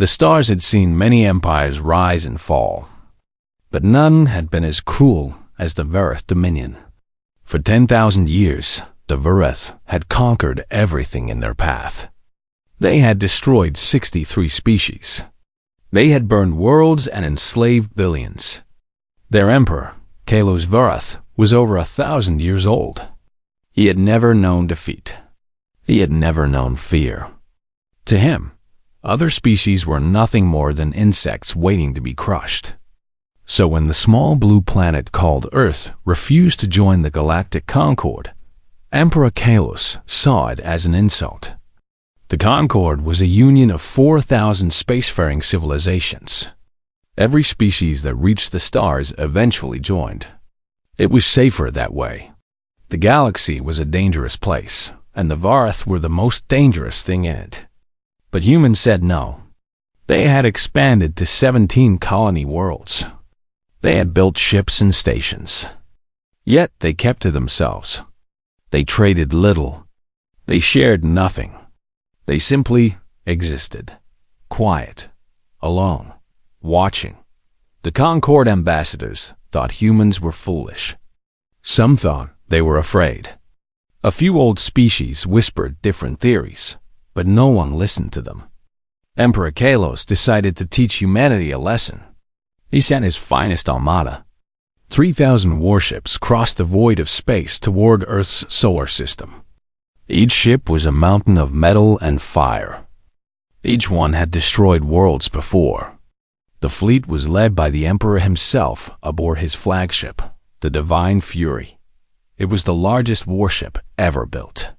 The stars had seen many empires rise and fall, but none had been as cruel as the Verith Dominion. For 10,000 years, the Verith had conquered everything in their path. They had destroyed 63 species. They had burned worlds and enslaved billions. Their emperor, Kalos Verith, was over 1,000 years old. He had never known defeat. He had never known fear. To him, other species were nothing more than insects waiting to be crushed. So when the small blue planet called Earth refused to join the Galactic Concord, Emperor Kalos saw it as an insult. The Concord was a union of 4,000 spacefaring civilizations. Every species that reached the stars eventually joined. It was safer that way. The galaxy was a dangerous place, and the Verith were the most dangerous thing in it. But humans said no. They had expanded to 17 colony worlds. They had built ships and stations. Yet they kept to themselves. They traded little. They shared nothing. They simply existed, quiet, alone, watching. The Concord ambassadors thought humans were foolish. Some thought they were afraid. A few old species whispered different theories, but no one listened to them. Emperor Kalos decided to teach humanity a lesson. He sent his finest armada. 3,000 warships crossed the void of space toward Earth's solar system. Each ship was a mountain of metal and fire. Each one had destroyed worlds before. The fleet was led by the Emperor himself aboard his flagship, the Divine Fury. It was the largest warship ever built.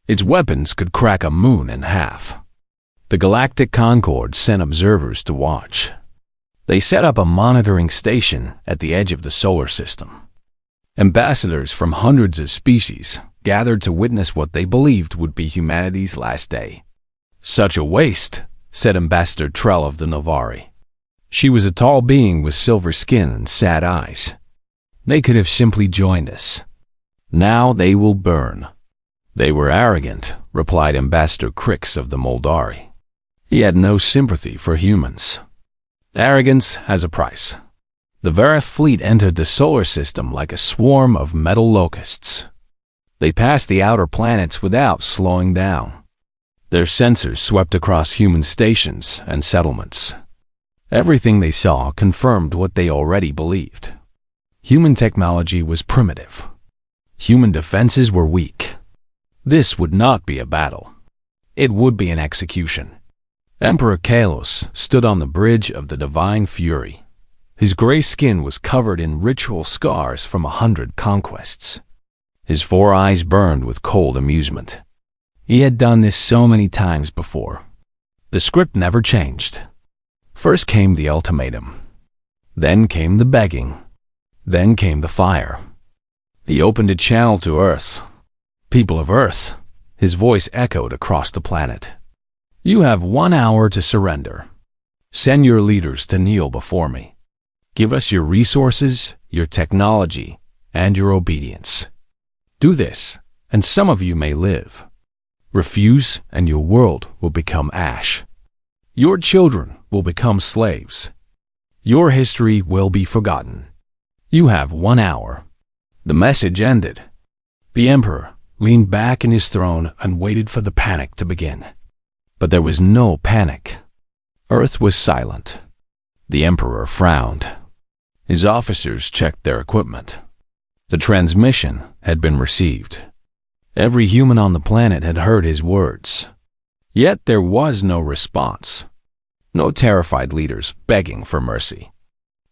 Its weapons could crack a moon in half. The Galactic Concord sent observers to watch. They set up a monitoring station at the edge of the solar system. Ambassadors from hundreds of species gathered to witness what they believed would be humanity's last day. "Such a waste," said Ambassador Trell of the Novari. She was a tall being with silver skin and sad eyes. "They could have simply joined us. Now they will burn." "They were arrogant," replied Ambassador Crix of the Moldari. He had no sympathy for humans. Arrogance has a price. The Verith fleet entered the solar system like a swarm of metal locusts. They passed the outer planets without slowing down. Their sensors swept across human stations and settlements. Everything they saw confirmed what they already believed. Human technology was primitive. Human defenses were weak. This would not be a battle. It would be an execution. Emperor Kalos stood on the bridge of the Divine Fury. His gray skin was covered in ritual scars from 100 conquests. His 4 eyes burned with cold amusement. He had done this so many times before. The script never changed. First came the ultimatum. Then came the begging. Then came the fire. He opened a channel to Earth. "People of Earth," his voice echoed across the planet. "You have 1 hour to surrender. Send your leaders to kneel before me. Give us your resources, your technology, and your obedience. Do this, and some of you may live. Refuse, and your world will become ash. Your children will become slaves. Your history will be forgotten. You have 1 hour." The message ended. The Emperor leaned back in his throne and waited for the panic to begin. But there was no panic. Earth was silent. The Emperor frowned. His officers checked their equipment. The transmission had been received. Every human on the planet had heard his words. Yet there was no response. No terrified leaders begging for mercy.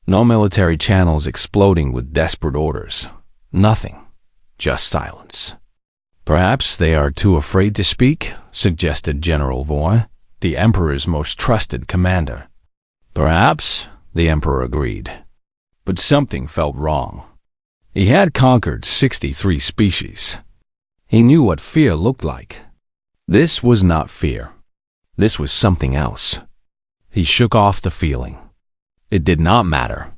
No military channels exploding with desperate orders. Nothing. Just silence. "Perhaps they are too afraid to speak," suggested General Voy, the Emperor's most trusted commander. "Perhaps," the Emperor agreed. But something felt wrong. He had conquered 63 species. He knew what fear looked like. This was not fear. This was something else. He shook off the feeling. It did not matter.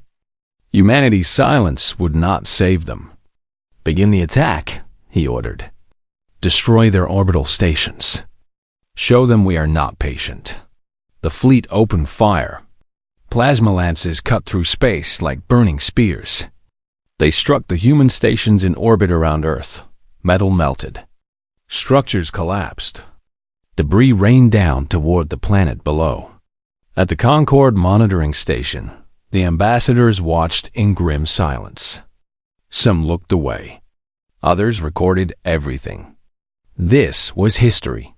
Humanity's silence would not save them. "Begin the attack," he ordered. "Destroy their orbital stations. Show them we are not patient." The fleet opened fire. Plasma lances cut through space like burning spears. They struck the human stations in orbit around Earth. Metal melted. Structures collapsed. Debris rained down toward the planet below. At the Concorde monitoring station, the ambassadors watched in grim silence. Some looked away. Others recorded everything. This was history.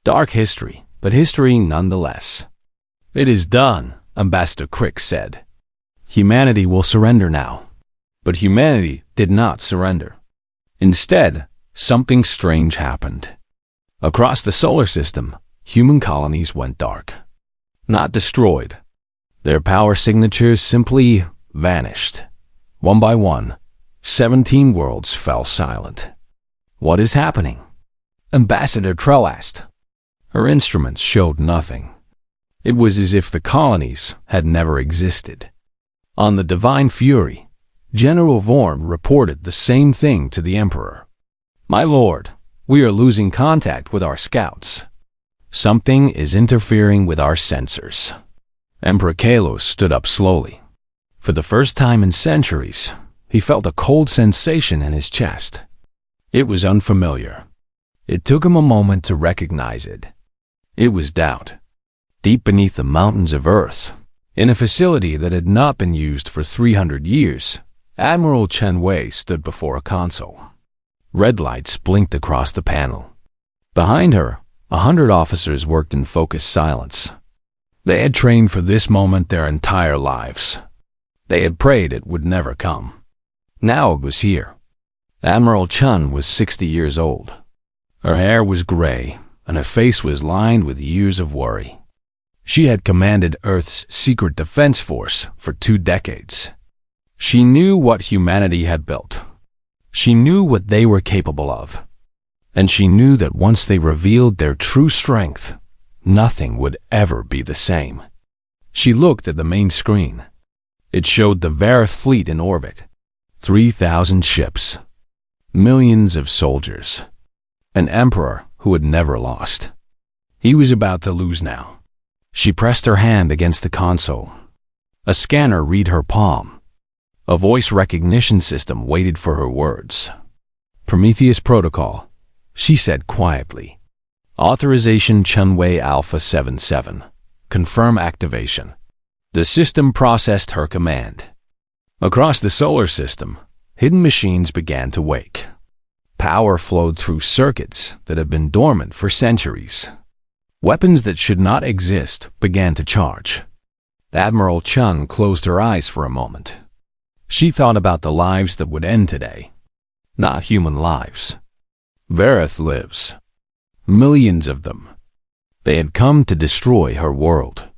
Dark history, but history nonetheless. "It is done," Ambassador Crick said. "Humanity will surrender now." But humanity did not surrender. Instead, something strange happened. Across the solar system, human colonies went dark. Not destroyed. Their power signatures simply vanished. One by one, 17 worlds fell silent. "What is happening?" Ambassador Trell asked. Her instruments showed nothing. It was as if the colonies had never existed. On the Divine Fury, General Vorm reported the same thing to the Emperor. "My lord, we are losing contact with our scouts. Something is interfering with our sensors." Emperor Kalos stood up slowly. For the first time in centuries, he felt a cold sensation in his chest. It was unfamiliar. It took him a moment to recognize it. It was doubt. Deep beneath the mountains of Earth, in a facility that had not been used for 300 years, Admiral Chen Wei stood before a console. Red lights blinked across the panel. Behind her, 100 officers worked in focused silence. They had trained for this moment their entire lives. They had prayed it would never come. Now it was here. Admiral Chen was 60 years old. Her hair was gray, and her face was lined with years of worry. She had commanded Earth's secret defense force for 2 decades. She knew what humanity had built. She knew what they were capable of. And she knew that once they revealed their true strength, nothing would ever be the same. She looked at the main screen. It showed the Vareth fleet in orbit. 3,000 ships. Millions of soldiers. An emperor who had never lost. He was about to lose now. She pressed her hand against the console. A scanner read her palm. A voice recognition system waited for her words. "Prometheus Protocol," she said quietly. "Authorization Chunwei Alpha 77. Confirm activation." The system processed her command. Across the solar system, hidden machines began to wake. Power flowed through circuits that had been dormant for centuries. Weapons that should not exist began to charge. Admiral Chun closed her eyes for a moment. She thought about the lives that would end today. Not human lives. Vareth lives. Millions of them. They had come to destroy her world.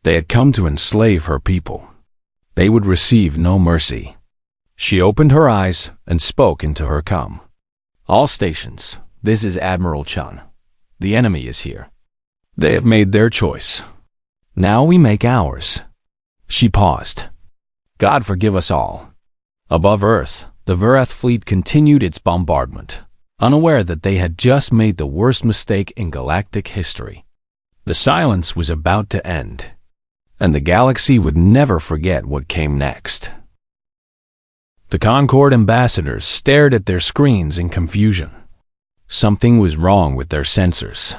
They had come to enslave her people. They would receive no mercy. She opened her eyes and spoke into her comm. "All stations, this is Admiral Chun. The enemy is here. They have made their choice. Now we make ours." She paused. "God forgive us all." Above Earth, the Vareth fleet continued its bombardment, unaware that they had just made the worst mistake in galactic history. The silence was about to end, and the galaxy would never forget what came next. The Concorde ambassadors stared at their screens in confusion. Something was wrong with their sensors.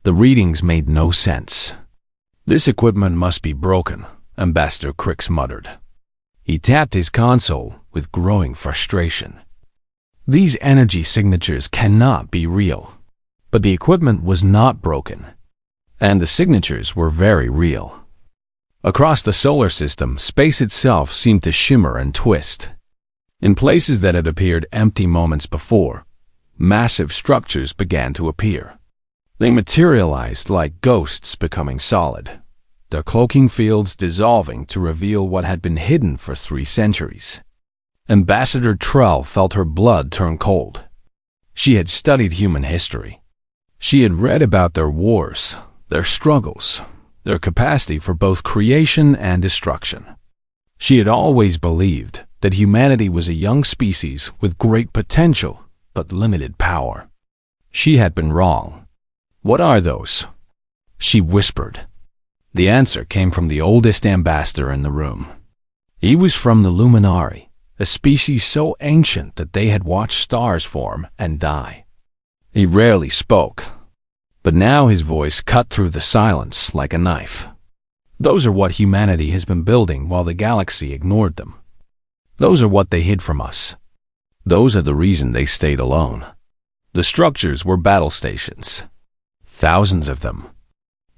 The readings made no sense. "This equipment must be broken," Ambassador Crix muttered. He tapped his console with growing frustration. These energy signatures cannot be real. But the equipment was not broken, and the signatures were very real. Across the solar system, space itself seemed to shimmer and twist. In places that had appeared empty moments before, massive structures began to appear. They materialized like ghosts becoming solid, their cloaking fields dissolving to reveal what had been hidden for 3 centuries. Ambassador Trell felt her blood turn cold. She had studied human history. She had read about their wars, their struggles, their capacity for both creation and destruction. She had always believed that humanity was a young species with great potential but limited power. She had been wrong. "What are those?" she whispered. The answer came from the oldest ambassador in the room. He was from the Luminari, a species so ancient that they had watched stars form and die. He rarely spoke, but now his voice cut through the silence like a knife. Those are what humanity has been building while the galaxy ignored them. Those are what they hid from us. Those are the reason they stayed alone. The structures were battle stations. Thousands of them.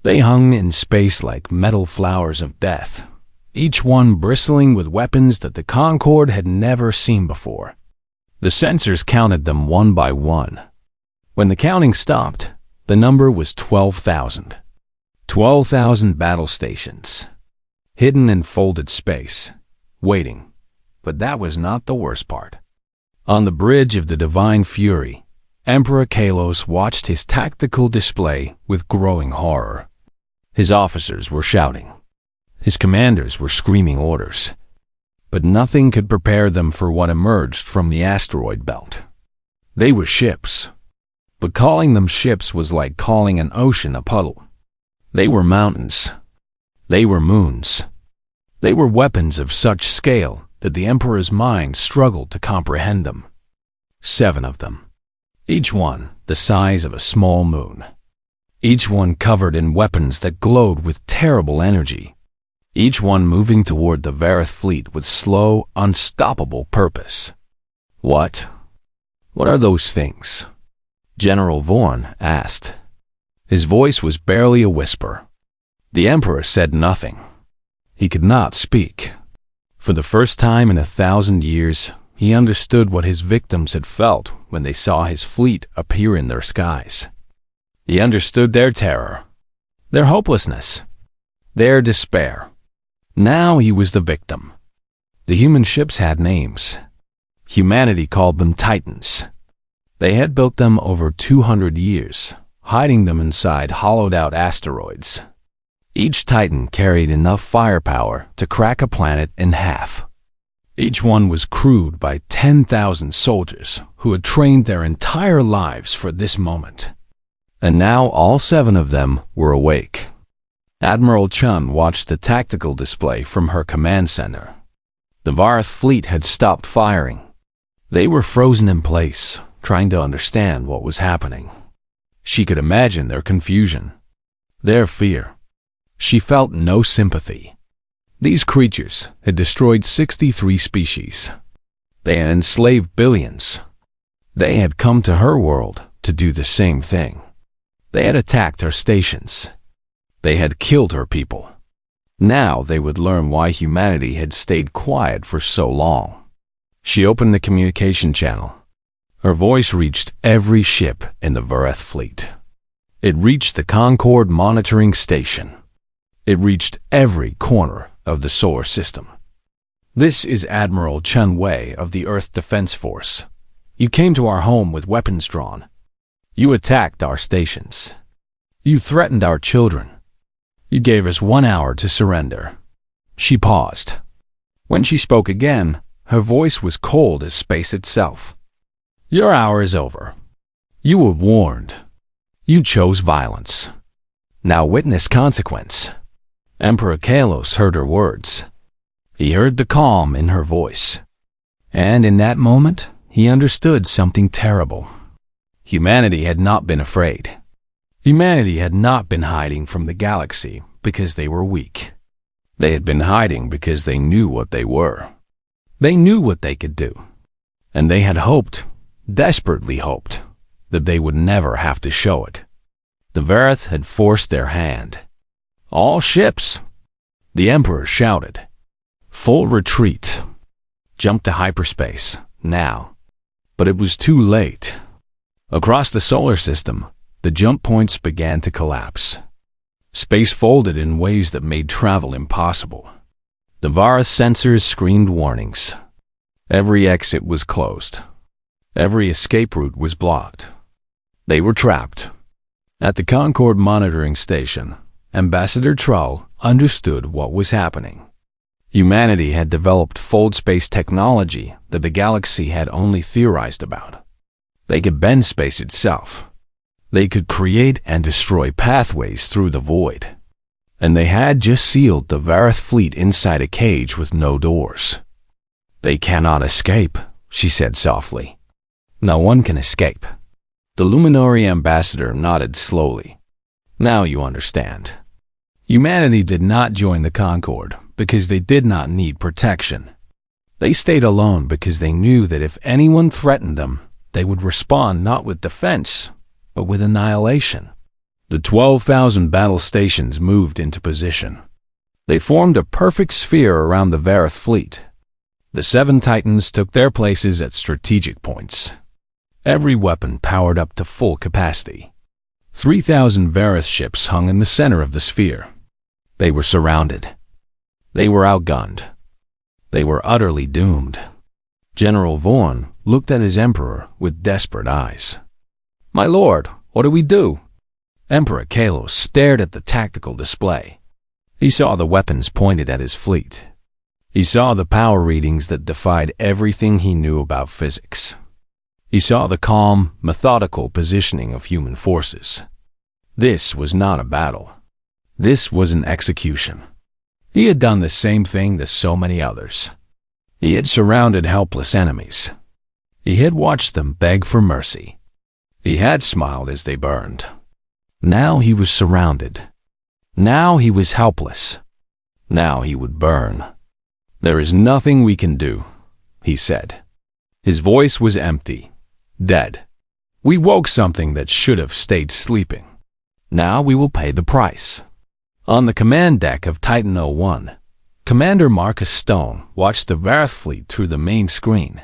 They hung in space like metal flowers of death, each one bristling with weapons that the Concord had never seen before. The sensors counted them one by one. When the counting stopped, the number was 12,000. 12,000 battle stations, hidden in folded space, waiting. But that was not the worst part. On the bridge of the Divine Fury, Emperor Kalos watched his tactical display with growing horror. His officers were shouting. His commanders were screaming orders. But nothing could prepare them for what emerged from the asteroid belt. They were ships. But calling them ships was like calling an ocean a puddle. They were mountains. They were moons. They were weapons of such scale that the Emperor's mind struggled to comprehend them. 7 of them. Each one the size of a small moon. Each one covered in weapons that glowed with terrible energy. Each one moving toward the Vareth fleet with slow, unstoppable purpose. What are those things? General Vaughn asked. His voice was barely a whisper. The Emperor said nothing. He could not speak. For the first time in 1,000 years, he understood what his victims had felt when they saw his fleet appear in their skies. He understood their terror, their hopelessness, their despair. Now he was the victim. The human ships had names. Humanity called them Titans. They had built them over 200 years, hiding them inside hollowed-out asteroids. Each Titan carried enough firepower to crack a planet in half. Each one was crewed by 10,000 soldiers who had trained their entire lives for this moment. And now all 7 of them were awake. Admiral Chun watched the tactical display from her command center. The Vareth fleet had stopped firing. They were frozen in place, trying to understand what was happening. She could imagine their confusion, their fear. She felt no sympathy. These creatures had destroyed 63 species. They had enslaved billions. They had come to her world to do the same thing. They had attacked her stations. They had killed her people. Now they would learn why humanity had stayed quiet for so long. She opened the communication channel. Her voice reached every ship in the Vareth fleet. It reached the Concord monitoring station. It reached every corner of the solar system. This is Admiral Chen Wei of the Earth Defense Force. You came to our home with weapons drawn. You attacked our stations. You threatened our children. You gave us 1 hour to surrender. She paused. When she spoke again, her voice was cold as space itself. Your hour is over. You were warned. You chose violence. Now witness consequence. Emperor Kalos heard her words. He heard the calm in her voice. And in that moment, he understood something terrible. Humanity had not been afraid. Humanity had not been hiding from the galaxy because they were weak. They had been hiding because they knew what they were. They knew what they could do. And they had hoped, desperately hoped, that they would never have to show it. The Vareth had forced their hand. All ships! The Emperor shouted. Full retreat. Jump to hyperspace, now. But it was too late. Across the solar system, the jump points began to collapse. Space folded in ways that made travel impossible. The Vareth sensors screamed warnings. Every exit was closed. Every escape route was blocked. They were trapped. At the Concord monitoring station, Ambassador Trull understood what was happening. Humanity had developed fold space technology that the galaxy had only theorized about. They could bend space itself. They could create and destroy pathways through the void. and they had just sealed the Vareth fleet inside a cage with no doors. "They cannot escape," she said softly. "No one can escape." The Luminary ambassador nodded slowly. "Now you understand. Humanity did not join the Concord because they did not need protection. They stayed alone because they knew that if anyone threatened them, they would respond not with defense, but with annihilation." The 12,000 battle stations moved into position. They formed a perfect sphere around the Vareth fleet. The 7 Titans took their places at strategic points. Every weapon powered up to full capacity. 3,000 Vareth ships hung in the center of the sphere. They were surrounded. They were outgunned. They were utterly doomed. General Vaughn looked at his emperor with desperate eyes. "My lord, what do we do?" Emperor Kalos stared at the tactical display. He saw the weapons pointed at his fleet. He saw the power readings that defied everything he knew about physics. He saw the calm, methodical positioning of human forces. This was not a battle. This was an execution. He had done the same thing to so many others. He had surrounded helpless enemies. He had watched them beg for mercy. He had smiled as they burned. Now he was surrounded. Now he was helpless. Now he would burn. "There is nothing we can do," he said. His voice was empty, dead. "We woke something that should have stayed sleeping. Now we will pay the price." On the command deck of Titan 01, Commander Marcus Stone watched the Vareth fleet through the main screen.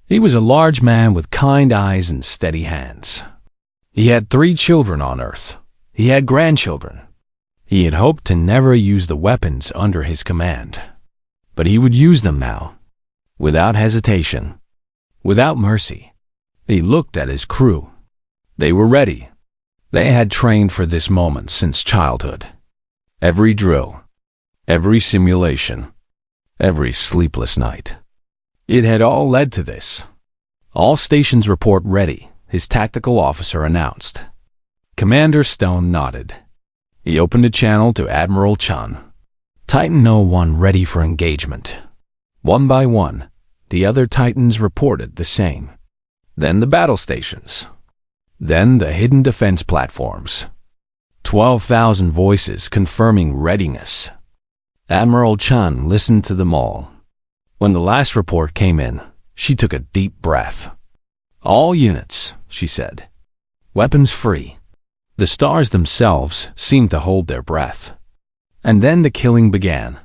He was a large man with kind eyes and steady hands. He had 3 children on Earth. He had grandchildren. He had hoped to never use the weapons under his command. But he would use them now, without hesitation, without mercy. He looked at his crew. They were ready. They had trained for this moment since childhood. Every drill, every simulation, every sleepless night. It had all led to this. "All stations report ready," his tactical officer announced. Commander Stone nodded. He opened a channel to Admiral Chun. Titan 01 ready for engagement. One by one, the other Titans reported the same. Then the battle stations. Then the hidden defense platforms. 12,000 voices confirming readiness. Admiral Chun listened to them all. When the last report came in, she took a deep breath. "All units," she said. "Weapons free." The stars themselves seemed to hold their breath. And then the killing began.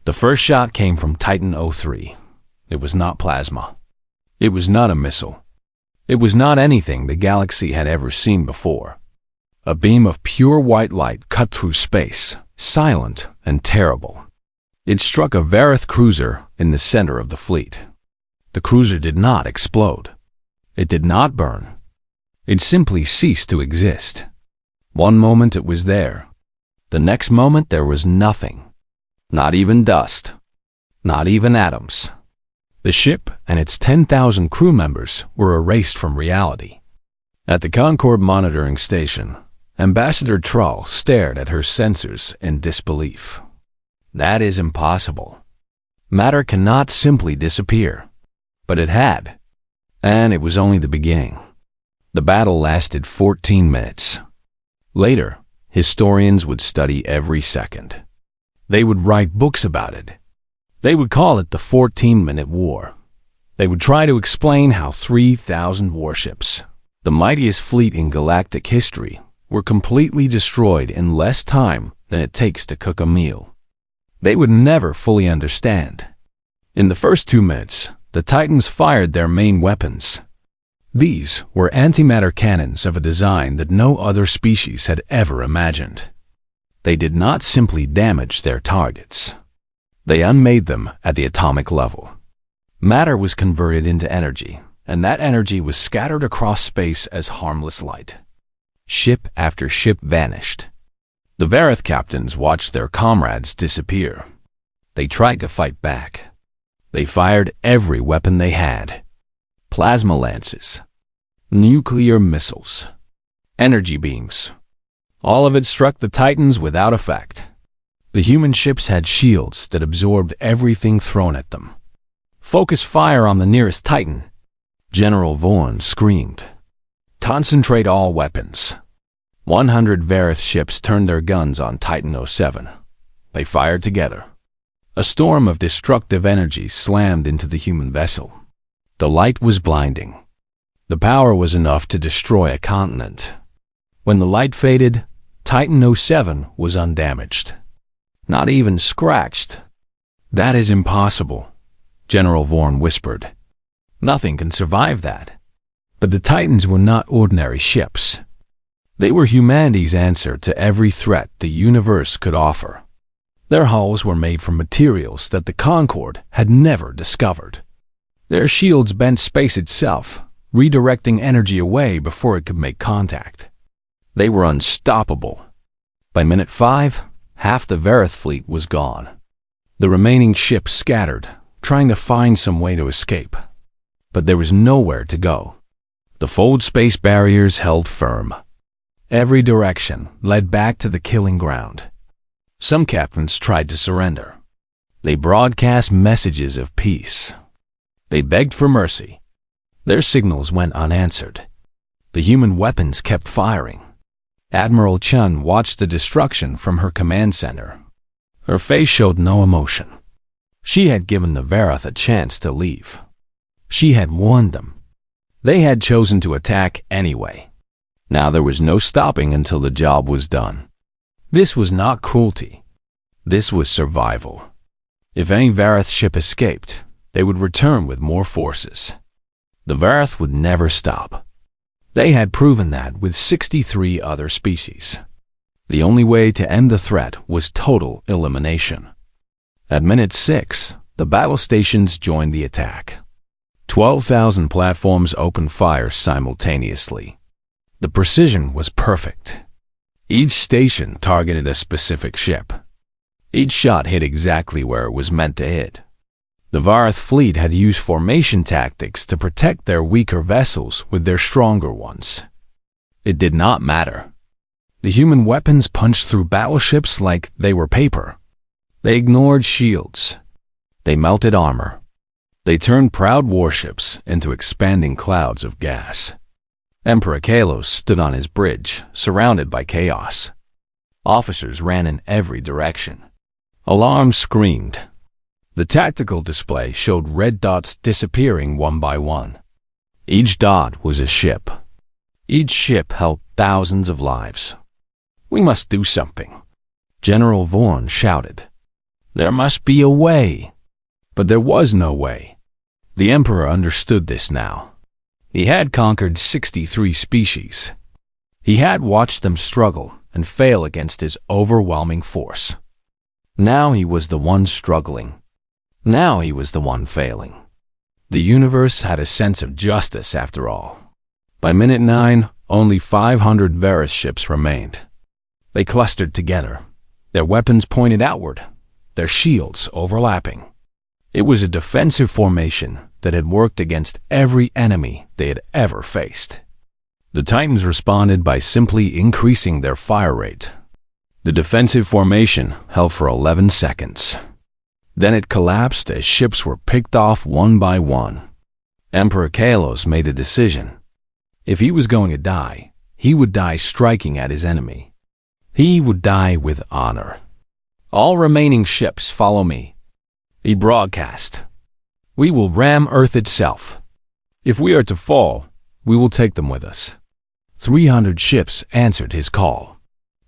The first shot came from Titan 03. It was not plasma. It was not a missile. It was not anything the galaxy had ever seen before. A beam of pure white light cut through space, silent and terrible. It struck a Vareth cruiser in the center of the fleet. The cruiser did not explode. It did not burn. It simply ceased to exist. One moment it was there. The next moment there was nothing. Not even dust. Not even atoms. The ship and its 10,000 crew members were erased from reality. At the Concord monitoring station, Ambassador Trull stared at her sensors in disbelief. That is impossible. Matter cannot simply disappear. But it had. And it was only the beginning. The battle lasted 14 minutes. Later, historians would study every second. They would write books about it. They would call it the 14-minute war. They would try to explain how 3,000 warships, the mightiest fleet in galactic history, were completely destroyed in less time than it takes to cook a meal. They would never fully understand. In the first 2 minutes, the Titans fired their main weapons. These were antimatter cannons of a design that no other species had ever imagined. They did not simply damage their targets. They unmade them at the atomic level. Matter was converted into energy, and that energy was scattered across space as harmless light. Ship after ship vanished. The Vareth captains watched their comrades disappear. They tried to fight back. They fired every weapon they had. Plasma lances, nuclear missiles, energy beams, All of it struck the Titans without effect. The human ships had shields that absorbed everything thrown at them. "Focus fire on the nearest Titan," General Vaughn screamed. "Concentrate all weapons." 100 Varith ships turned their guns on Titan 07. They fired together. A storm of destructive energy slammed into the human vessel. The light was blinding. The power was enough to destroy a continent. When the light faded, Titan 07 was undamaged. Not even scratched. "That is impossible," General Vaughn whispered. "Nothing can survive that." But the Titans were not ordinary ships. They were humanity's answer to every threat the universe could offer. Their hulls were made from materials that the Concord had never discovered. Their shields bent space itself, redirecting energy away before it could make contact. They were unstoppable. By minute 5, half the Varith fleet was gone. The remaining ships scattered, trying to find some way to escape. But there was nowhere to go. The fold space barriers held firm. Every direction led back to the killing ground. Some captains tried to surrender. They broadcast messages of peace. They begged for mercy. Their signals went unanswered. The human weapons kept firing. Admiral Chun watched the destruction from her command center. Her face showed no emotion. She had given the Varith a chance to leave. She had warned them. They had chosen to attack anyway. Now there was no stopping until the job was done. This was not cruelty. This was survival. If any Varith ship escaped, they would return with more forces. The Varith would never stop. They had proven that with 63 other species. The only way to end the threat was total elimination. At minute 6, the battle stations joined the attack. 12,000 platforms opened fire simultaneously. The precision was perfect. Each station targeted a specific ship. Each shot hit exactly where it was meant to hit. The Varith fleet had used formation tactics to protect their weaker vessels with their stronger ones. It did not matter. The human weapons punched through battleships like they were paper. They ignored shields. They melted armor. They turned proud warships into expanding clouds of gas. Emperor Kalos stood on his bridge, surrounded by chaos. Officers ran in every direction. Alarms screamed. The tactical display showed red dots disappearing one by one. Each dot was a ship. Each ship held thousands of lives. "We must do something," General Vaughn shouted. "There must be a way." But there was no way. The Emperor understood this now. He had conquered 63 species. He had watched them struggle and fail against his overwhelming force. Now he was the one struggling. Now he was the one failing. The universe had a sense of justice after all. By minute 9, only 500 Varith ships remained. They clustered together, their weapons pointed outward, their shields overlapping. It was a defensive formation that had worked against every enemy they had ever faced. The Titans responded by simply increasing their fire rate. The defensive formation held for 11 seconds. Then it collapsed as ships were picked off one by one. Emperor Kalos made a decision. If he was going to die, he would die striking at his enemy. He would die with honor. "All remaining ships follow me," he broadcast. "We will ram Earth itself. If we are to fall, we will take them with us." 300 ships answered his call.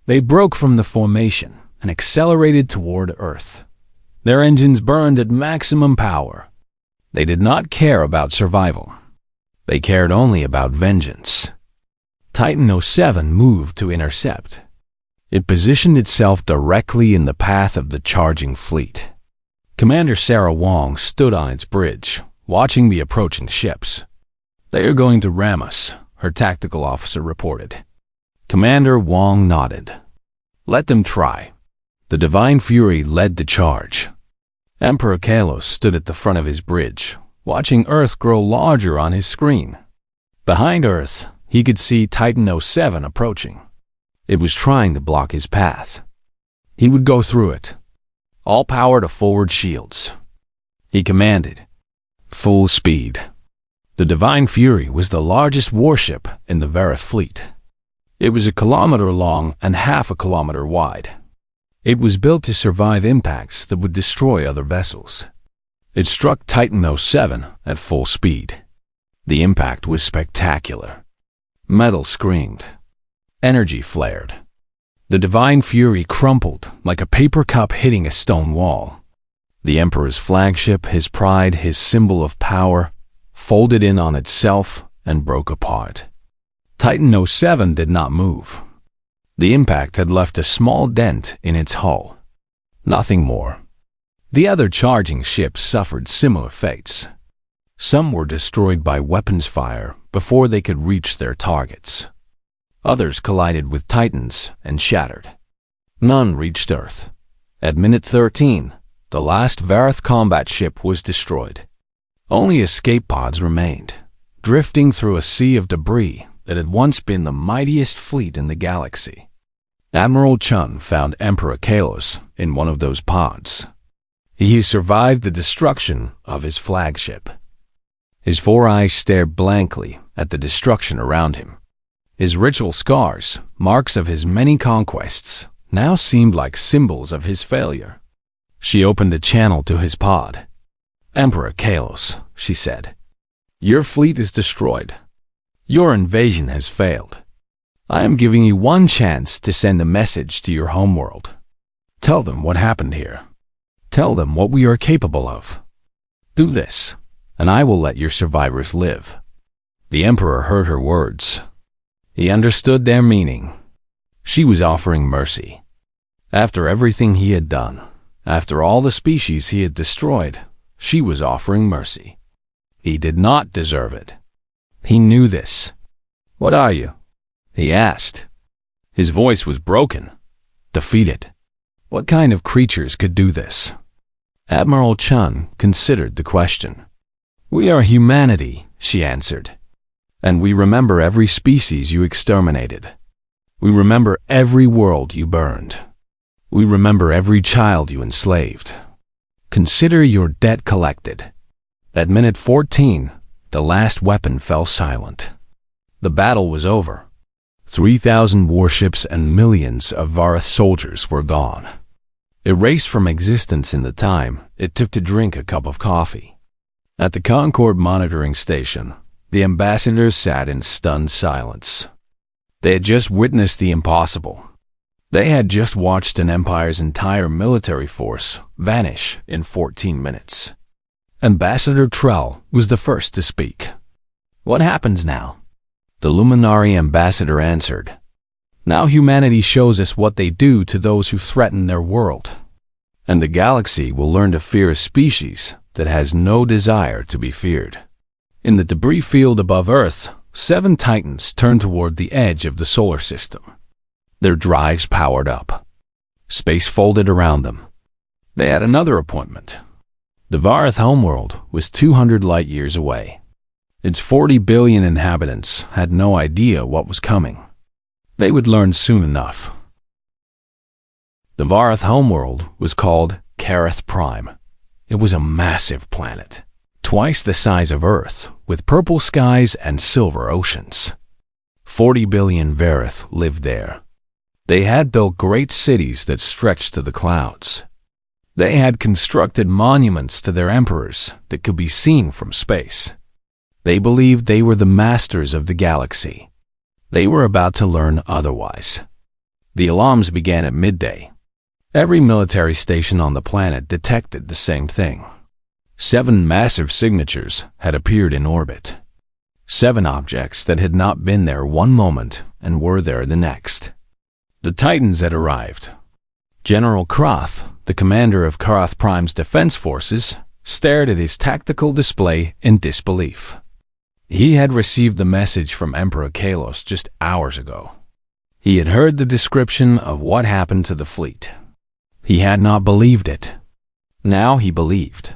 They broke from the formation and accelerated toward Earth. Their engines burned at maximum power. They did not care about survival. They cared only about vengeance. Titan 07 moved to intercept. It positioned itself directly in the path of the charging fleet. Commander Sarah Wong stood on its bridge, watching the approaching ships. "They are going to ram us," her tactical officer reported. Commander Wong nodded. "Let them try." The Divine Fury led the charge. Emperor Kalos stood at the front of his bridge, watching Earth grow larger on his screen. Behind Earth, he could see Titan 07 approaching. It was trying to block his path. He would go through it. All power to forward shields. He commanded. Full speed. The Divine Fury was the largest warship in the Verith fleet. It was 1 kilometer long and half a kilometer wide. It was built to survive impacts that would destroy other vessels. It struck Titan 07 at full speed. The impact was spectacular. Metal screamed. Energy flared. The Divine Fury crumpled like a paper cup hitting a stone wall. The Emperor's flagship, his pride, his symbol of power, folded in on itself and broke apart. Titan 07 did not move. The impact had left a small dent in its hull. Nothing more. The other charging ships suffered similar fates. Some were destroyed by weapons fire before they could reach their targets. Others collided with Titans and shattered. None reached Earth. At minute 13, the last Verith combat ship was destroyed. Only escape pods remained, drifting through a sea of debris that had once been the mightiest fleet in the galaxy. Admiral Chun found Emperor Kalos in one of those pods. He survived the destruction of his flagship. His 4 eyes stared blankly at the destruction around him. His ritual scars, marks of his many conquests, now seemed like symbols of his failure. She opened a channel to his pod. Emperor Kalos, she said, your fleet is destroyed. Your invasion has failed. I am giving you one chance to send a message to your homeworld. Tell them what happened here. Tell them what we are capable of. Do this, and I will let your survivors live. The Emperor heard her words. He understood their meaning. She was offering mercy. After everything he had done, after all the species he had destroyed, she was offering mercy. He did not deserve it. He knew this. What are you? He asked. His voice was broken, defeated. What kind of creatures could do this? Admiral Chun considered the question. We are humanity, she answered. And we remember every species you exterminated. We remember every world you burned. We remember every child you enslaved. Consider your debt collected. At minute 14, the last weapon fell silent. The battle was over. 3,000 warships and millions of Varith soldiers were gone. Erased from existence in the time it took to drink a cup of coffee. At the Concord monitoring station, the ambassadors sat in stunned silence. They had just witnessed the impossible. They had just watched an empire's entire military force vanish in 14 minutes. Ambassador Trell was the first to speak. What happens now? The Luminary ambassador answered. Now humanity shows us what they do to those who threaten their world. And the galaxy will learn to fear a species that has no desire to be feared. In the debris field above Earth, 7 Titans turned toward the edge of the solar system. Their drives powered up. Space folded around them. They had another appointment. The Varith homeworld was 200 light-years away. Its 40 billion inhabitants had no idea what was coming. They would learn soon enough. The Varith homeworld was called Kareth Prime. It was a massive planet, twice the size of Earth, with purple skies and silver oceans. 40 billion Varith lived there. They had built great cities that stretched to the clouds. They had constructed monuments to their emperors that could be seen from space. They believed they were the masters of the galaxy. They were about to learn otherwise. The alarms began at midday. Every military station on the planet detected the same thing. 7 massive signatures had appeared in orbit. 7 objects that had not been there one moment and were there the next. The Titans had arrived. General Kroth, the commander of Kareth Prime's defense forces, stared at his tactical display in disbelief. He had received the message from Emperor Kalos just hours ago. He had heard the description of what happened to the fleet. He had not believed it. Now he believed.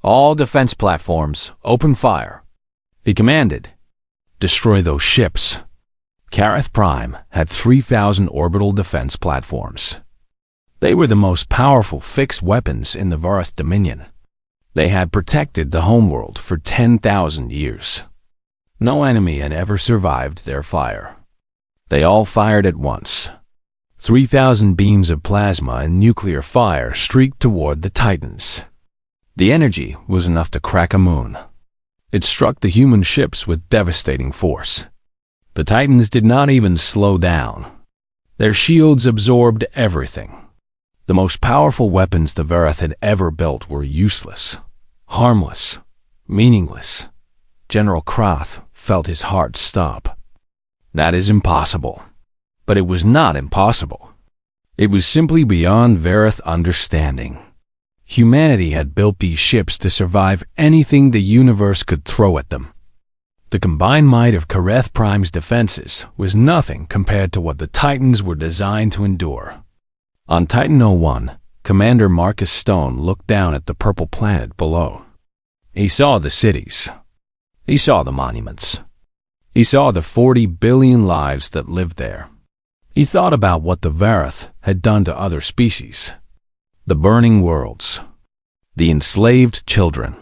All defense platforms, open fire. He commanded, destroy those ships. Kareth Prime had 3,000 orbital defense platforms. They were the most powerful fixed weapons in the Vareth Dominion. They had protected the homeworld for 10,000 years. No enemy had ever survived their fire. They all fired at once. 3,000 beams of plasma and nuclear fire streaked toward the Titans. The energy was enough to crack a moon. It struck the human ships with devastating force. The Titans did not even slow down. Their shields absorbed everything. The most powerful weapons the Vareth had ever built were useless, harmless, meaningless. General Krath felt his heart stop. That is impossible. But it was not impossible. It was simply beyond Vareth understanding. Humanity had built these ships to survive anything the universe could throw at them. The combined might of Kareth Prime's defenses was nothing compared to what the Titans were designed to endure. On Titan 01, Commander Marcus Stone looked down at the purple planet below. He saw the cities. He saw the monuments. He saw the 40 billion lives that lived there. He thought about what the Vareth had done to other species. The burning worlds. The enslaved children.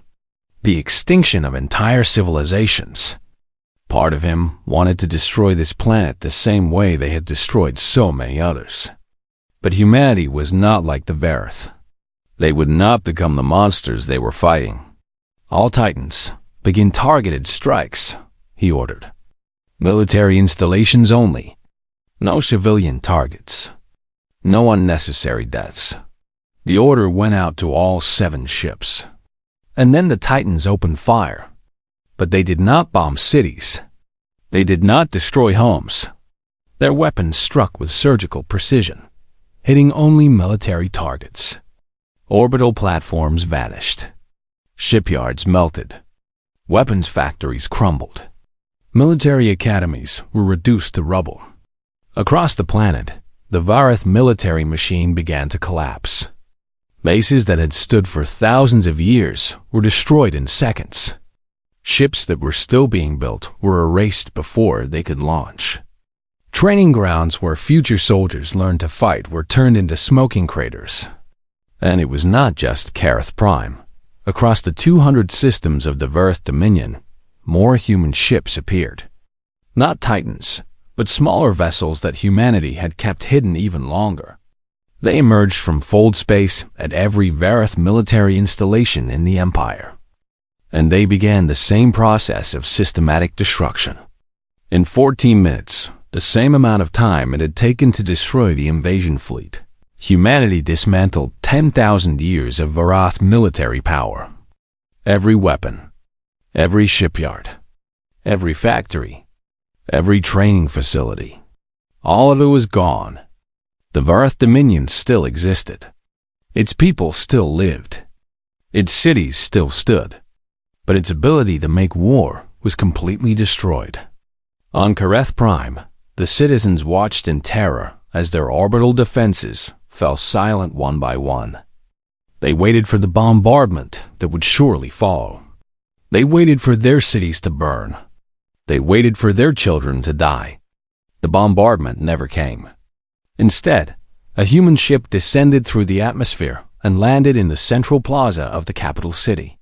The extinction of entire civilizations. Part of him wanted to destroy this planet the same way they had destroyed so many others. But humanity was not like the Vareth. They would not become the monsters they were fighting. All Titans, begin targeted strikes, he ordered. Military installations only. No civilian targets. No unnecessary deaths. The order went out to all 7 ships. And then the Titans opened fire. But they did not bomb cities. They did not destroy homes. Their weapons struck with surgical precision, hitting only military targets. Orbital platforms vanished. Shipyards melted. Weapons factories crumbled. Military academies were reduced to rubble. Across the planet, the Vareth military machine began to collapse. Bases that had stood for thousands of years were destroyed in seconds. Ships that were still being built were erased before they could launch. Training grounds where future soldiers learned to fight were turned into smoking craters. And it was not just Kareth Prime. Across the 200 systems of the Vareth Dominion, more human ships appeared. Not Titans, but smaller vessels that humanity had kept hidden even longer. They emerged from fold space at every Vareth military installation in the Empire. And they began the same process of systematic destruction. In 14 minutes, the same amount of time it had taken to destroy the invasion fleet, humanity dismantled 10,000 years of Vareth military power. Every weapon, every shipyard, every factory, every training facility, all of it was gone. The Vareth Dominion still existed. Its people still lived. Its cities still stood. But its ability to make war was completely destroyed. On Kareth Prime, the citizens watched in terror as their orbital defenses fell silent one by one. They waited for the bombardment that would surely follow. They waited for their cities to burn. They waited for their children to die. The bombardment never came. Instead, a human ship descended through the atmosphere and landed in the central plaza of the capital city.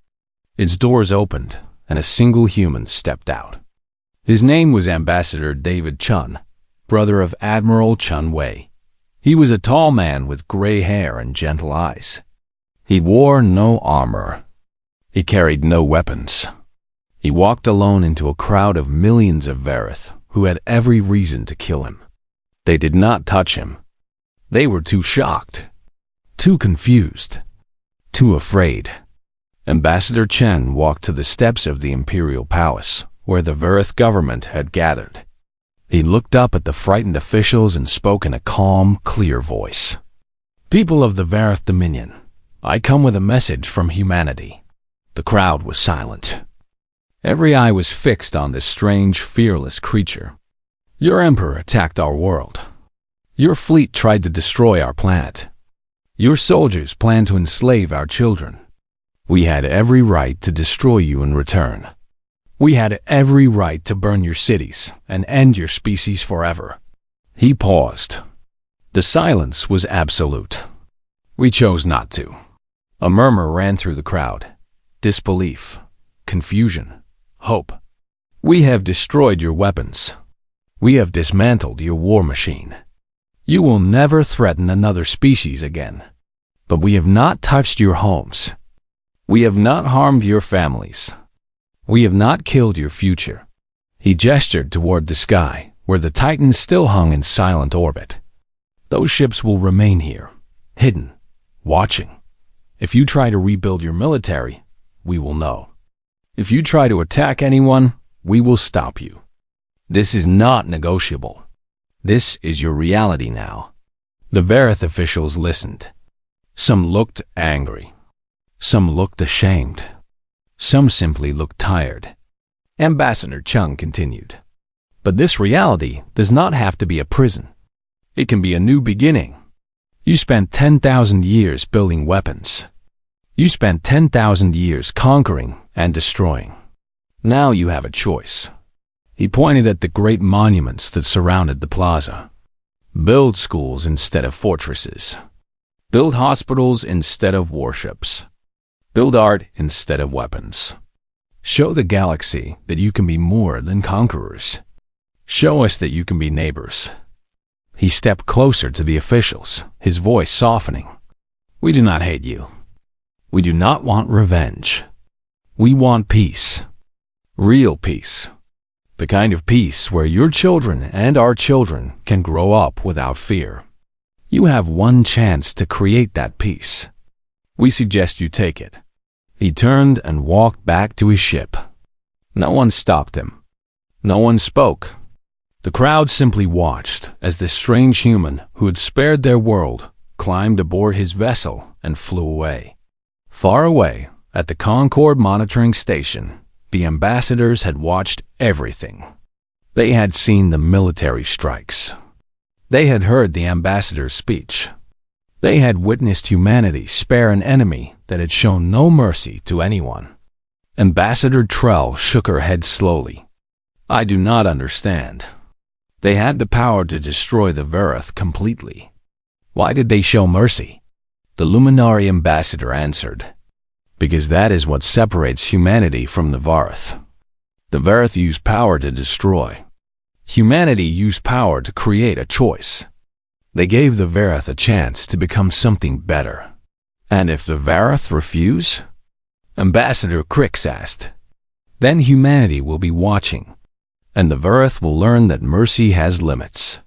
Its doors opened, and a single human stepped out. His name was Ambassador David Chun, brother of Admiral Chun Wei. He was a tall man with gray hair and gentle eyes. He wore no armor. He carried no weapons. He walked alone into a crowd of millions of Vareth who had every reason to kill him. They did not touch him. They were too shocked, too confused, too afraid. Ambassador Chen walked to the steps of the Imperial Palace, where the Vareth government had gathered. He looked up at the frightened officials and spoke in a calm, clear voice. "People of the Vareth Dominion, I come with a message from humanity." The crowd was silent. Every eye was fixed on this strange, fearless creature. "Your emperor attacked our world. Your fleet tried to destroy our planet. Your soldiers planned to enslave our children. We had every right to destroy you in return. We had every right to burn your cities and end your species forever." He paused. The silence was absolute. We chose not to. A murmur ran through the crowd. Disbelief, confusion, hope. "We have destroyed your weapons. We have dismantled your war machine. You will never threaten another species again. But we have not touched your homes. We have not harmed your families. We have not killed your future." He gestured toward the sky, where the Titans still hung in silent orbit. "Those ships will remain here, hidden, watching. If you try to rebuild your military, we will know. If you try to attack anyone, we will stop you. This is not negotiable. This is your reality now." The Verith officials listened. Some looked angry. Some looked ashamed. Some simply looked tired. Ambassador Chung continued. "But this reality does not have to be a prison. It can be a new beginning. You spent 10,000 years building weapons. You spent 10,000 years conquering and destroying. Now you have a choice." He pointed at the great monuments that surrounded the plaza. "Build schools instead of fortresses. Build hospitals instead of warships. Build art instead of weapons. Show the galaxy that you can be more than conquerors. Show us that you can be neighbors." He stepped closer to the officials, his voice softening. "We do not hate you. We do not want revenge. We want peace. Real peace. The kind of peace where your children and our children can grow up without fear. You have one chance to create that peace. We suggest you take it." He turned and walked back to his ship. No one stopped him. No one spoke. The crowd simply watched as this strange human who had spared their world climbed aboard his vessel and flew away. Far away, at the Concord monitoring station, the ambassadors had watched everything. They had seen the military strikes. They had heard the ambassador's speech. They had witnessed humanity spare an enemy that had shown no mercy to anyone. Ambassador Trell shook her head slowly. "I do not understand. They had the power to destroy the Verith completely. Why did they show mercy?" The Luminary ambassador answered. "Because that is what separates humanity from the Verith. The Verith use power to destroy. Humanity used power to create a choice. They gave the Verith a chance to become something better. And if the Verith refuse?" Ambassador Crix asked. "Then humanity will be watching, and the Verith will learn that mercy has limits."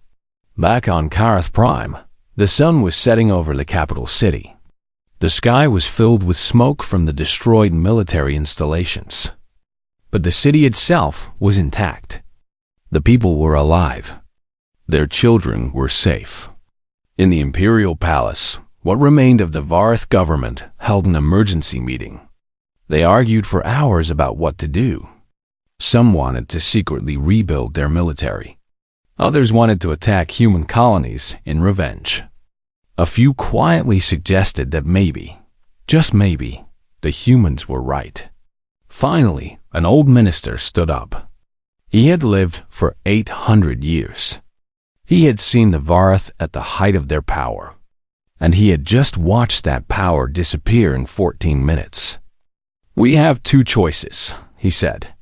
Back on Karath Prime, the sun was setting over the capital city. The sky was filled with smoke from the destroyed military installations. But the city itself was intact. The people were alive. Their children were safe. In the Imperial Palace, what remained of the Varth government held an emergency meeting. They argued for hours about what to do. Some wanted to secretly rebuild their military. Others wanted to attack human colonies in revenge. A few quietly suggested that maybe, just maybe, the humans were right. Finally, an old minister stood up. He had lived for 800 years. He had seen the Varth at the height of their power, and he had just watched that power disappear in 14 minutes. "We have two choices," he said.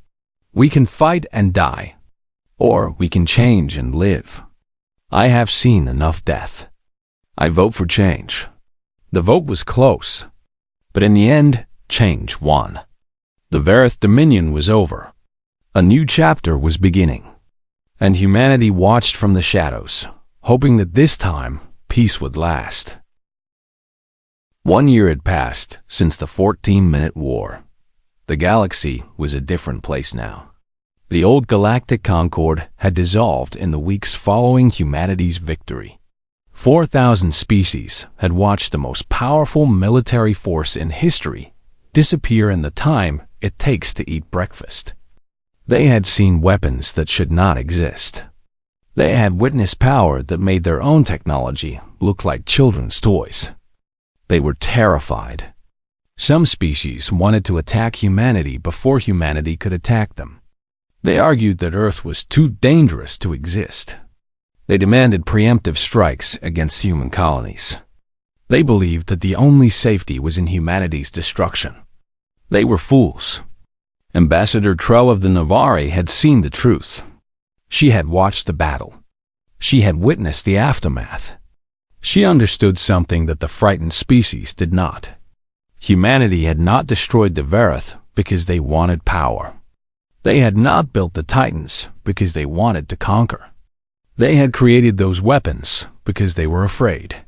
"We can fight and die, or we can change and live. I have seen enough death. I vote for change." The vote was close, but in the end, change won. The Verith Dominion was over. A new chapter was beginning, and humanity watched from the shadows, hoping that this time peace would last. 1 year had passed since the 14-minute war. The galaxy was a different place now. The old Galactic Concord had dissolved in the weeks following humanity's victory. 4,000 species had watched the most powerful military force in history disappear in the time it takes to eat breakfast. They had seen weapons that should not exist. They had witnessed power that made their own technology look like children's toys. They were terrified. Some species wanted to attack humanity before humanity could attack them. They argued that Earth was too dangerous to exist. They demanded preemptive strikes against human colonies. They believed that the only safety was in humanity's destruction. They were fools. Ambassador Trell of the Navari had seen the truth. She had watched the battle. She had witnessed the aftermath. She understood something that the frightened species did not. Humanity had not destroyed the Verith because they wanted power. They had not built the Titans because they wanted to conquer. They had created those weapons because they were afraid.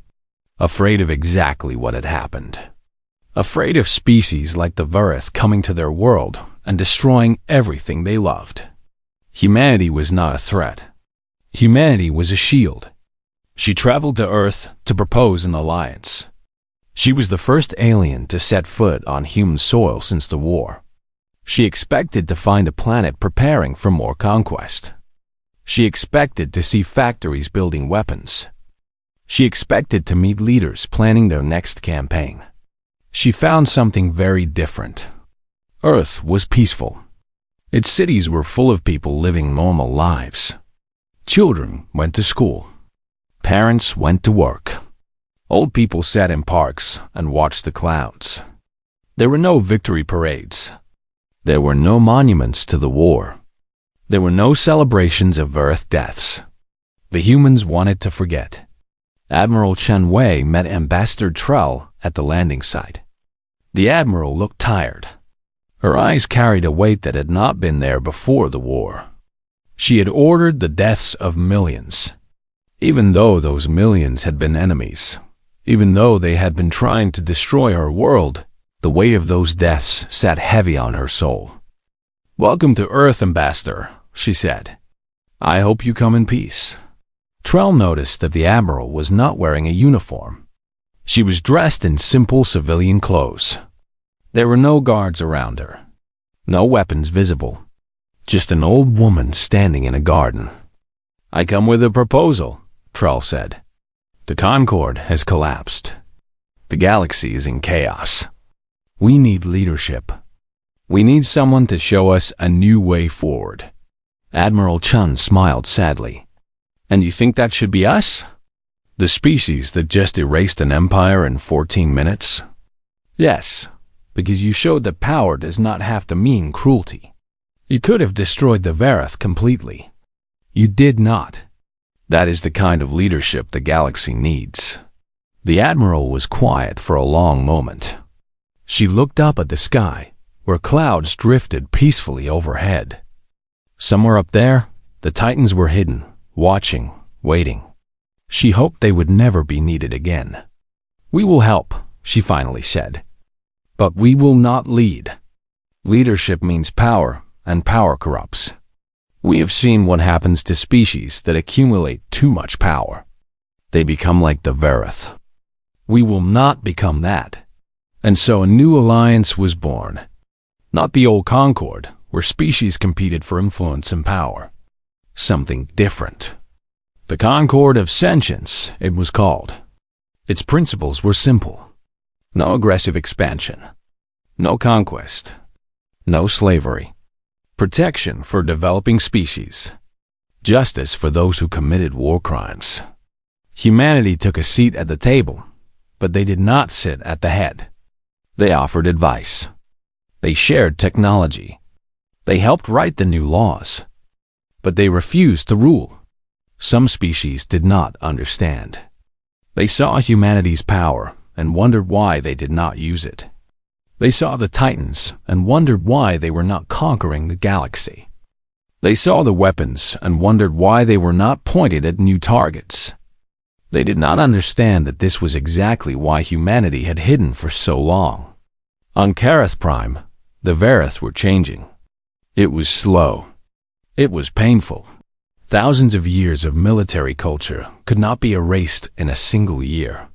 Afraid of exactly what had happened. Afraid of species like the Verith coming to their world and destroying everything they loved. Humanity was not a threat. Humanity was a shield. She traveled to Earth to propose an alliance. She was the first alien to set foot on human soil since the war. She expected to find a planet preparing for more conquest. She expected to see factories building weapons. She expected to meet leaders planning their next campaign. She found something very different. Earth was peaceful. Its cities were full of people living normal lives. Children went to school. Parents went to work. Old people sat in parks and watched the clouds. There were no victory parades. There were no monuments to the war. There were no celebrations of Earth deaths. The humans wanted to forget. Admiral Chen Wei met Ambassador Trell at the landing site. The Admiral looked tired. Her eyes carried a weight that had not been there before the war. She had ordered the deaths of millions. Even though those millions had been enemies, even though they had been trying to destroy her world, the weight of those deaths sat heavy on her soul. "Welcome to Earth, Ambassador," she said. "I hope you come in peace." Trell noticed that the Admiral was not wearing a uniform. She was dressed in simple civilian clothes. There were no guards around her. No weapons visible. Just an old woman standing in a garden. "I come with a proposal," Trell said. "The Concord has collapsed. The galaxy is in chaos. We need leadership. We need someone to show us a new way forward." Admiral Chun smiled sadly. "And you think that should be us? The species that just erased an empire in 14 minutes? Yes, because you showed that power does not have to mean cruelty. You could have destroyed the Verith completely. You did not. That is the kind of leadership the galaxy needs." The Admiral was quiet for a long moment. She looked up at the sky, where clouds drifted peacefully overhead. Somewhere up there, the Titans were hidden, watching, waiting. She hoped they would never be needed again. "We will help," she finally said. "But we will not lead. Leadership means power, and power corrupts. We have seen what happens to species that accumulate too much power. They become like the Verith. We will not become that." And so a new alliance was born. Not the old Concord, where species competed for influence and power. Something different. The Concord of Sentience, it was called. Its principles were simple. No aggressive expansion. No conquest. No slavery. Protection for developing species. Justice for those who committed war crimes. Humanity took a seat at the table, but they did not sit at the head. They offered advice. They shared technology. They helped write the new laws. But they refused to rule. Some species did not understand. They saw humanity's power and wondered why they did not use it. They saw the Titans and wondered why they were not conquering the galaxy. They saw the weapons and wondered why they were not pointed at new targets. They did not understand that this was exactly why humanity had hidden for so long. On Kareth Prime, the Verith were changing. It was slow. It was painful. Thousands of years of military culture could not be erased in a single year.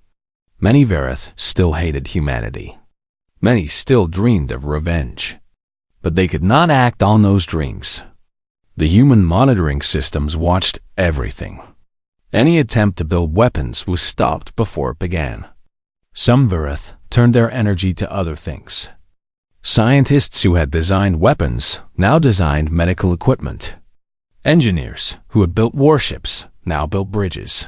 Many Verith still hated humanity. Many still dreamed of revenge. But they could not act on those dreams. The human monitoring systems watched everything. Any attempt to build weapons was stopped before it began. Some Verith turned their energy to other things. Scientists who had designed weapons now designed medical equipment. Engineers who had built warships now built bridges.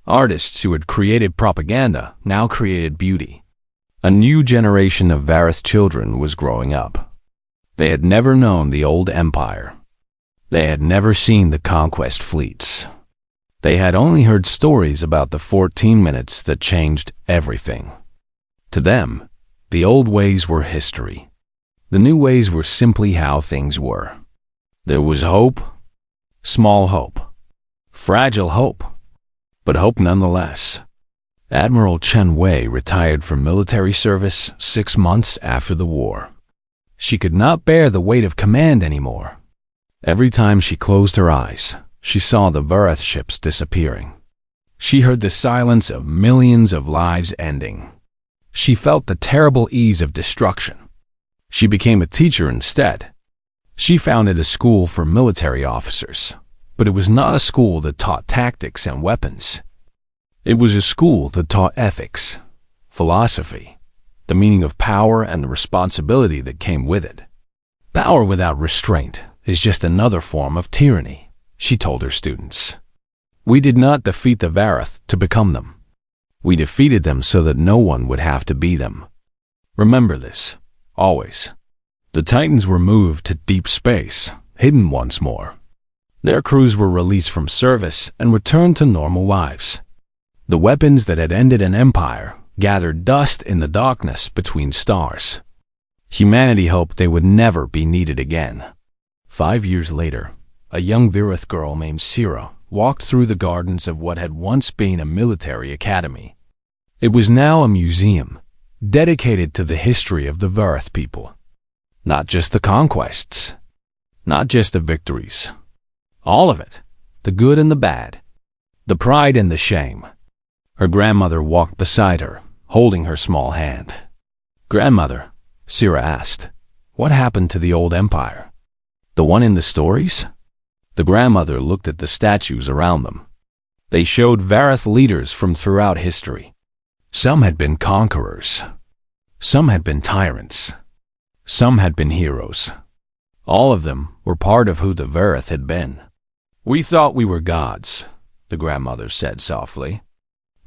Artists who had created propaganda now created beauty. A new generation of Vareth children was growing up. They had never known the old empire. They had never seen the conquest fleets. They had only heard stories about the 14 minutes that changed everything. To them, the old ways were history. The new ways were simply how things were. There was hope, small hope, fragile hope, but hope nonetheless. Admiral Chen Wei retired from military service 6 months after the war. She could not bear the weight of command anymore. Every time she closed her eyes, she saw the Vareth ships disappearing. She heard the silence of millions of lives ending. She felt the terrible ease of destruction. She became a teacher instead. She founded a school for military officers, but it was not a school that taught tactics and weapons. It was a school that taught ethics, philosophy, the meaning of power and the responsibility that came with it. Power without restraint is just another form of tyranny, she told her students. We did not defeat the Vareth to become them. We defeated them so that no one would have to be them. Remember this, always. The Titans were moved to deep space, hidden once more. Their crews were released from service and returned to normal lives. The weapons that had ended an empire gathered dust in the darkness between stars. Humanity hoped they would never be needed again. 5 years later, a young Vareth girl named Sira walked through the gardens of what had once been a military academy. It was now a museum, dedicated to the history of the Vareth people. Not just the conquests, not just the victories. All of it, the good and the bad, the pride and the shame. Her grandmother walked beside her, holding her small hand. "Grandmother," Sira asked, "what happened to the old empire? The one in the stories?" The grandmother looked at the statues around them. They showed Vareth leaders from throughout history. Some had been conquerors. Some had been tyrants. Some had been heroes. All of them were part of who the Vareth had been. "We thought we were gods," the grandmother said softly.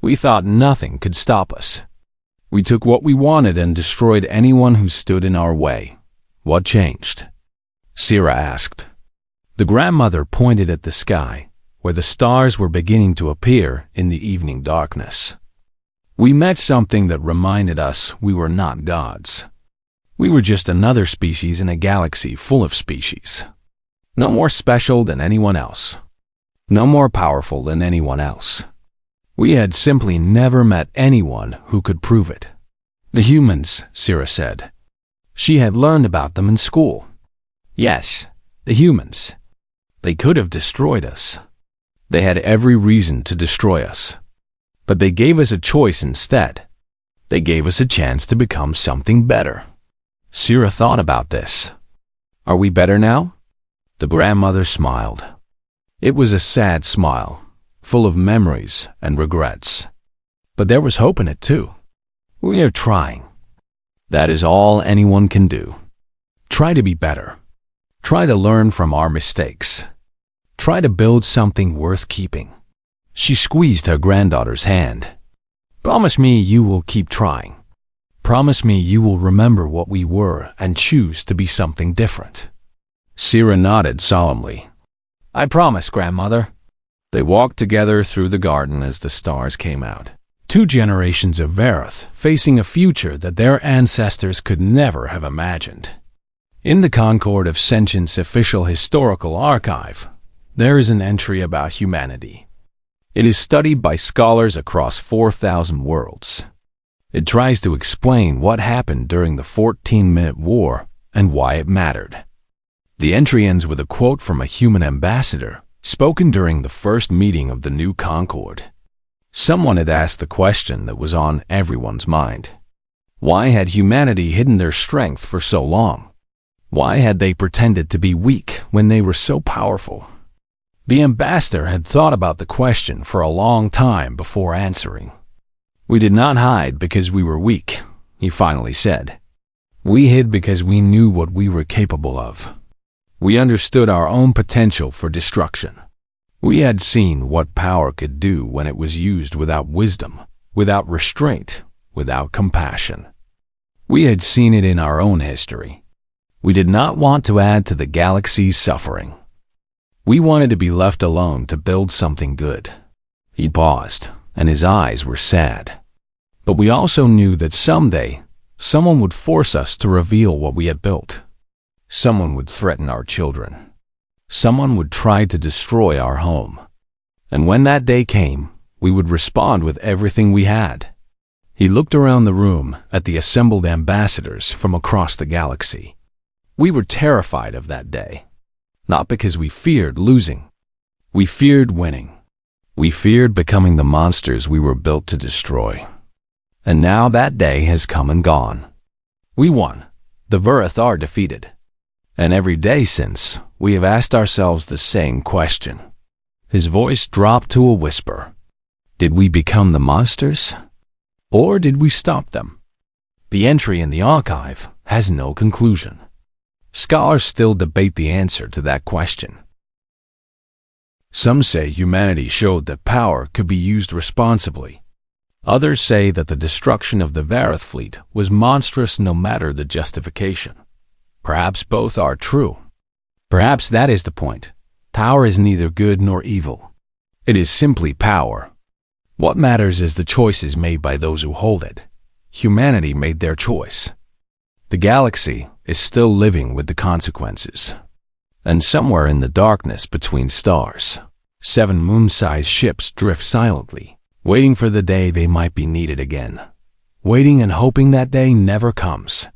"We thought nothing could stop us. We took what we wanted and destroyed anyone who stood in our way. What changed?" Sira asked. The grandmother pointed at the sky, where the stars were beginning to appear in the evening darkness. "We met something that reminded us we were not gods. We were just another species in a galaxy full of species. No more special than anyone else. No more powerful than anyone else. We had simply never met anyone who could prove it." "The humans," Sira said. She had learned about them in school. Yes, the humans. They could have destroyed us. They had every reason to destroy us. But they gave us a choice instead. They gave us a chance to become something better. Sira thought about this. "Are we better now?" The grandmother smiled. It was a sad smile, full of memories and regrets. But there was hope in it too. "We are trying. That is all anyone can do. Try to be better. Try to learn from our mistakes. Try to build something worth keeping." She squeezed her granddaughter's hand. "Promise me you will keep trying. Promise me you will remember what we were and choose to be something different." Sira nodded solemnly. "I promise, grandmother." They walked together through the garden as the stars came out. 2 generations of Vareth facing a future that their ancestors could never have imagined. In the Concord of Sentience official historical archive, there is an entry about humanity. It is studied by scholars across 4,000 worlds. It tries to explain what happened during the 14-minute war and why it mattered. The entry ends with a quote from a human ambassador, spoken during the first meeting of the new Concord. Someone had asked the question that was on everyone's mind. Why had humanity hidden their strength for so long? Why had they pretended to be weak when they were so powerful? The ambassador had thought about the question for a long time before answering. "We did not hide because we were weak," he finally said. We hid because we knew what we were capable of. We understood our own potential for destruction. We had seen what power could do when it was used without wisdom, without restraint, without compassion. We had seen it in our own history. We did not want to add to the galaxy's suffering. We wanted to be left alone to build something good. He paused, and his eyes were sad. But we also knew that someday, someone would force us to reveal what we had built. Someone would threaten our children. Someone would try to destroy our home. And when that day came, we would respond with everything we had. He looked around the room at the assembled ambassadors from across the galaxy. We were terrified of that day. Not because we feared losing. We feared winning. We feared becoming the monsters we were built to destroy. And now that day has come and gone. We won. The Verith are defeated. And every day since, we have asked ourselves the same question. His voice dropped to a whisper. Did we become the monsters? Or did we stop them? The entry in the archive has no conclusion. Scholars still debate the answer to that question. Some say humanity showed that power could be used responsibly. Others say that the destruction of the Verith fleet was monstrous no matter the justification. Perhaps both are true. Perhaps that is the point. Power is neither good nor evil. It is simply power. What matters is the choices made by those who hold it. Humanity made their choice. The galaxy is still living with the consequences. And somewhere in the darkness between stars, 7 moon-sized ships drift silently, waiting for the day they might be needed again. Waiting and hoping that day never comes.